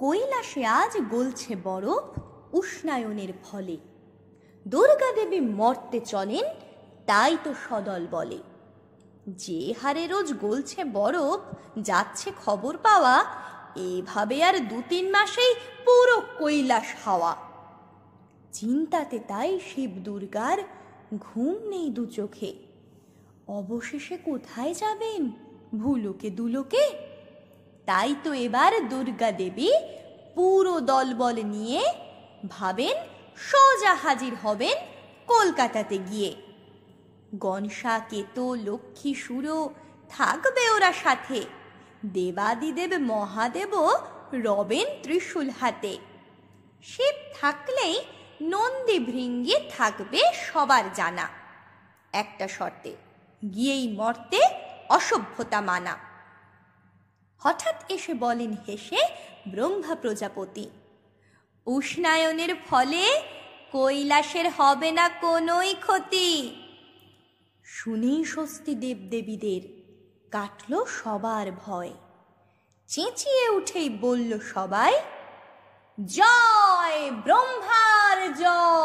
কৈলাসে আজ গলছে বরফ উষ্ণায়নের ফলে। দুর্গা দেবী মর্তে চলেন তাই তো সদল বলে। যে হারে রোজ গলছে বরফ যাচ্ছে খবর পাওয়া, এভাবে আর 2-3 মাসেই পুরো কৈলাস হাওয়া। চিন্তাতে তাই শিব দুর্গার ঘুম নেই দু চোখে। অবশেষে কোথায় যাবেন ভুলোকে দুলোকে? তাই তো এবার দুর্গা দেবী পুরো দলবল নিয়ে ভাবেন সোজা হাজির হবেন কলকাতাতে গিয়ে। গণসা কেতো লক্ষ্মী সুরো থাকবে ওরা সাথে, দেবাদিদেব মহাদেবও রবেন ত্রিশূল হাতে। শিব থাকলেই নন্দী ভৃঙ্গি থাকবে সবার জানা, একটা শর্তে গিয়েই মর্তে অসভ্যতা মানা। হঠাৎ এসে বলেন হেসে ব্রহ্মা প্রজাপতি, উষ্ণায়নের ফলে কৈলাসের হবে না কোনোই ক্ষতি। শুনেই স্বস্তি দেবদেবীদের, কাটল সবার ভয়। চেঁচিয়ে উঠেই বলল সবাই, জয় ব্রহ্মার জয়।